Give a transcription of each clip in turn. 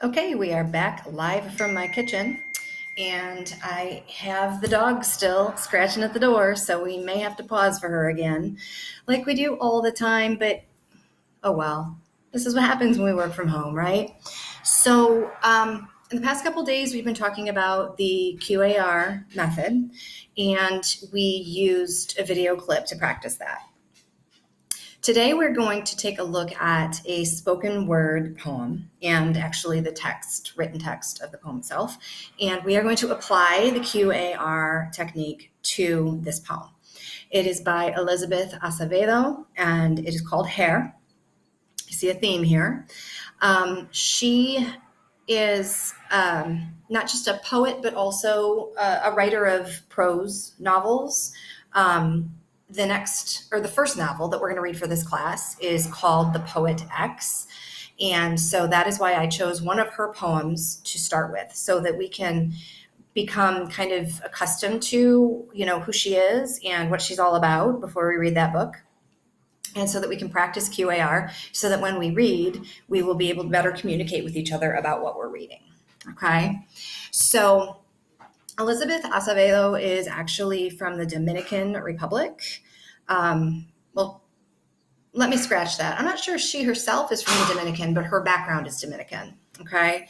Okay, we are back live from my kitchen, and I have the dog still scratching at the door, so we may have to pause for her again, like we do all the time, but oh well. This is what happens when we work from home, right? So, in the past couple days, we've been talking about the QAR method, and we used a video clip to practice that. Today, we're going to take a look at a spoken word poem and actually the text, written text of the poem itself. And we are going to apply the QAR technique to this poem. It is by Elizabeth Acevedo and it is called Hair. You see a theme here. She is not just a poet, but also a writer of prose novels. The first novel that we're going to read for this class is called The Poet X. And so that is why I chose one of her poems to start with, so that we can become kind of accustomed to, who she is and what she's all about before we read that book. And so that we can practice QAR so that when we read, we will be able to better communicate with each other about what we're reading. Okay. So Elizabeth Acevedo is actually from the Dominican Republic. Well, let me scratch that. I'm not sure she herself is from the Dominican, but her background is Dominican. Okay.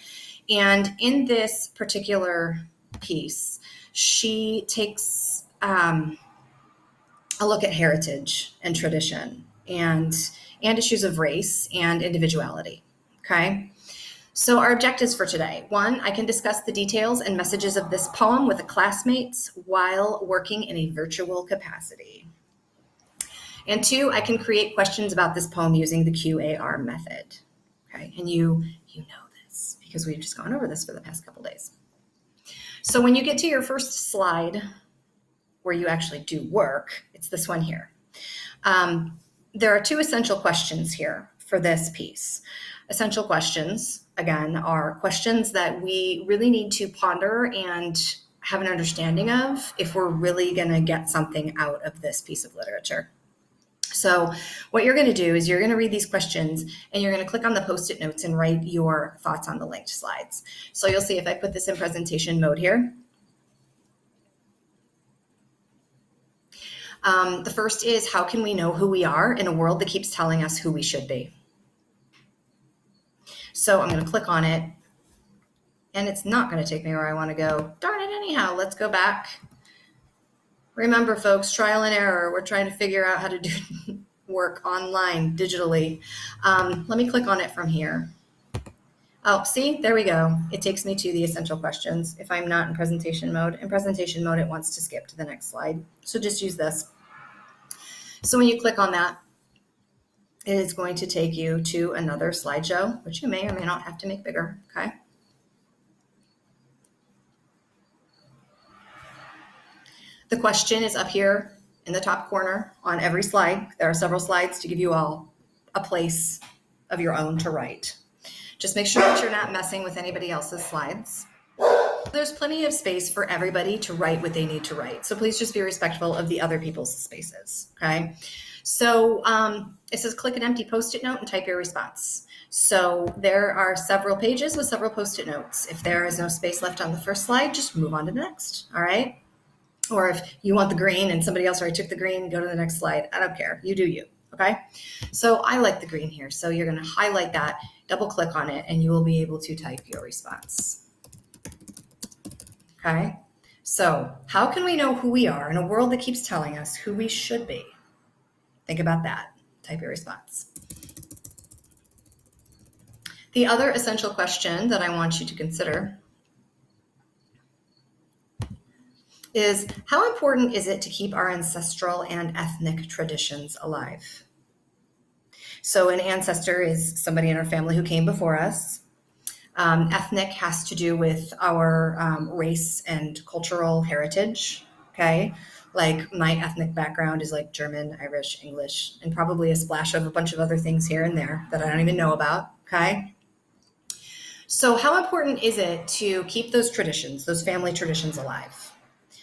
And in this particular piece, she takes a look at heritage and tradition and issues of race and individuality. Okay. So our objectives for today: 1, I can discuss the details and messages of this poem with classmates while working in a virtual capacity. And 2, I can create questions about this poem using the QAR method. Okay, and you know this because we've just gone over this for the past couple days. So when you get to your first slide where you actually do work, it's this one here. There are 2 essential questions here for this piece. Essential questions, again, are questions that we really need to ponder and have an understanding of if we're really going to get something out of this piece of literature. So what you're going to do is you're going to read these questions and you're going to click on the Post-it notes and write your thoughts on the linked slides. So you'll see if I put this in presentation mode here. The first is, how can we know who we are in a world that keeps telling us who we should be? So I'm going to click on it, and it's not going to take me where I want to go. Darn it anyhow, let's go back. Remember, folks, trial and error. We're trying to figure out how to do work online, digitally. Let me click on it from here. Oh, see, there we go. It takes me to the essential questions if I'm not in presentation mode. In presentation mode, it wants to skip to the next slide. So just use this. So when you click on that, it is going to take you to another slideshow, which you may or may not have to make bigger, okay? The question is up here in the top corner on every slide. There are several slides to give you all a place of your own to write. Just make sure that you're not messing with anybody else's slides. There's plenty of space for everybody to write what they need to write. So please just be respectful of the other people's spaces, okay? So it says click an empty Post-it note and type your response. So there are several pages with several Post-it notes. If there is no space left on the first slide, just move on to the next, all right? Or if you want the green and somebody else already took the green, go to the next slide. I don't care. You do you, okay? So I like the green here. So you're going to highlight that, double click on it, and you will be able to type your response. Okay, so how can we know who we are in a world that keeps telling us who we should be? Think about that. Type your response. The other essential question that I want you to consider is, how important is it to keep our ancestral and ethnic traditions alive? So an ancestor is somebody in our family who came before us. Ethnic has to do with our race and cultural heritage, okay? Like my ethnic background is like German, Irish, English, and probably a splash of a bunch of other things here and there that I don't even know about, okay? So how important is it to keep those traditions, those family traditions alive?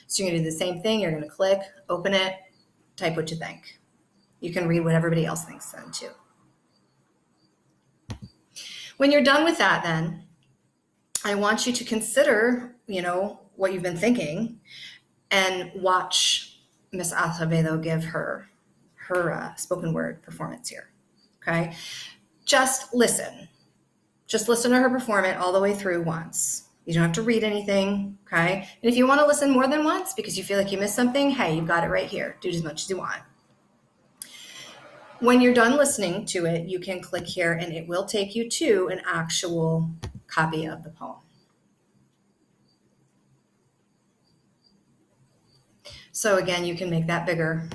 So you're gonna do the same thing. You're gonna click, open it, type what you think. You can read what everybody else thinks then too. When you're done with that then, I want you to consider, what you've been thinking and watch Miss Acevedo give her spoken word performance here. Okay. Just listen. Just listen to her perform it all the way through once. You don't have to read anything. Okay. And if you want to listen more than once because you feel like you missed something, hey, you've got it right here. Do it as much as you want. When you're done listening to it, you can click here and it will take you to an actual copy of the poem. So again, you can make that bigger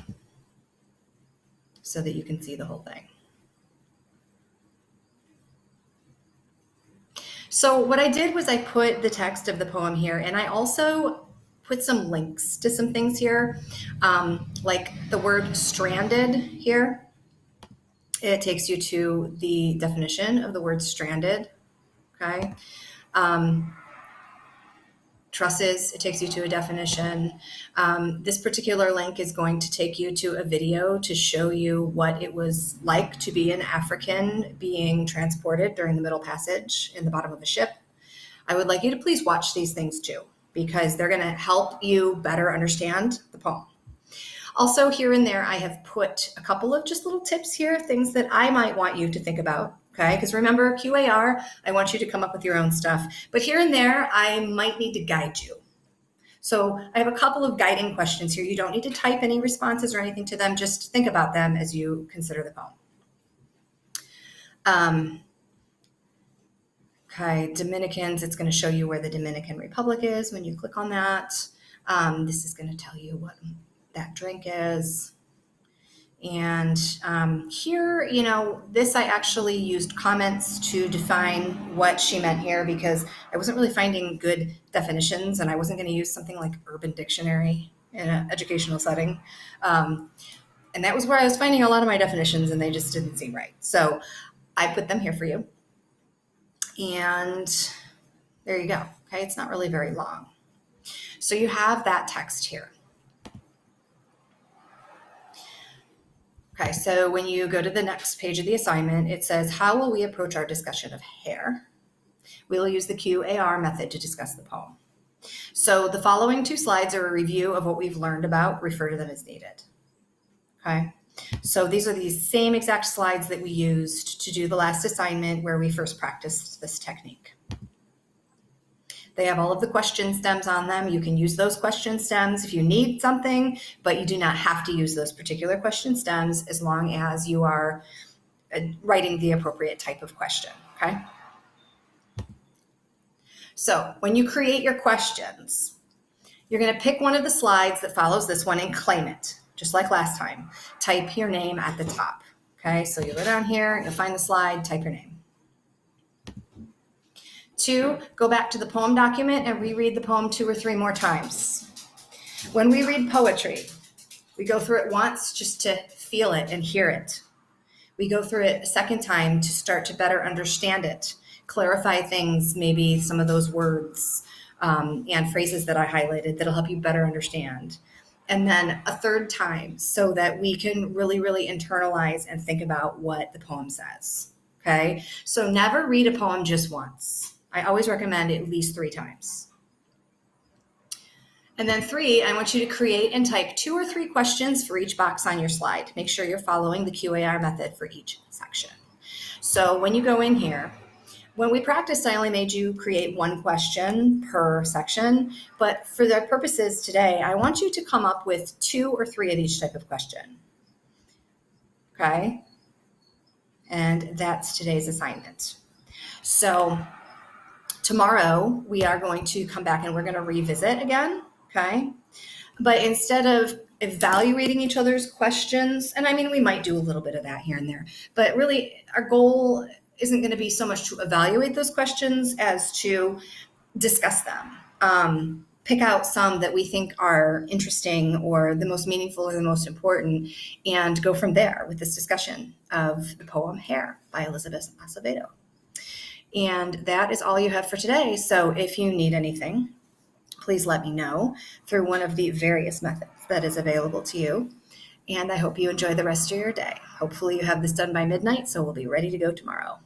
so that you can see the whole thing. So what I did was I put the text of the poem here, and I also put some links to some things here, like the word stranded here. It takes you to the definition of the word stranded, okay? Trusses, it takes you to a definition. This particular link is going to take you to a video to show you what it was like to be an African being transported during the Middle Passage in the bottom of a ship. I would like you to please watch these things too, because they're going to help you better understand the poem. Also, here and there, I have put a couple of just little tips here, things that I might want you to think about. Okay, because remember, QAR, I want you to come up with your own stuff. But here and there, I might need to guide you. So I have a couple of guiding questions here. You don't need to type any responses or anything to them. Just think about them as you consider the poem. Okay, Dominicans, it's going to show you where the Dominican Republic is when you click on that. This is going to tell you what that drink is. And here, this I actually used comments to define what she meant here because I wasn't really finding good definitions and I wasn't going to use something like Urban Dictionary in an educational setting. And that was where I was finding a lot of my definitions and they just didn't seem right. So I put them here for you. And there you go. Okay, it's not really very long. So you have that text here. Okay, so when you go to the next page of the assignment, it says, how will we approach our discussion of hair? We will use the QAR method to discuss the poem. So the following 2 slides are a review of what we've learned about. Refer to them as needed. Okay, so these are the same exact slides that we used to do the last assignment where we first practiced this technique. They have all of the question stems on them. You can use those question stems if you need something, but you do not have to use those particular question stems as long as you are writing the appropriate type of question, okay? So when you create your questions, you're going to pick one of the slides that follows this one and claim it, just like last time. Type your name at the top, okay? So you'll go down here, you'll find the slide, type your name. 2, go back to the poem document and reread the poem 2 or 3 more times. When we read poetry, we go through it once just to feel it and hear it. We go through it a second time to start to better understand it, clarify things, maybe some of those words and phrases that I highlighted that'll help you better understand. And then a third time so that we can really, really internalize and think about what the poem says. Okay, so never read a poem just once. I always recommend at least 3 times. And then 3, I want you to create and type 2 or 3 questions for each box on your slide. Make sure you're following the QAR method for each section. So when you go in here, when we practiced, I only made you create 1 question per section, but for the purposes today, I want you to come up with 2 or 3 of each type of question. Okay? And that's today's assignment. So tomorrow, we are going to come back and we're going to revisit again, okay? But instead of evaluating each other's questions, and I mean, we might do a little bit of that here and there, but really our goal isn't going to be so much to evaluate those questions as to discuss them. Pick out some that we think are interesting or the most meaningful or the most important and go from there with this discussion of the poem Hair by Elizabeth Acevedo. And that is all you have for today. So if you need anything, please let me know through one of the various methods that is available to you. And I hope you enjoy the rest of your day. Hopefully you have this done by midnight, so we'll be ready to go tomorrow.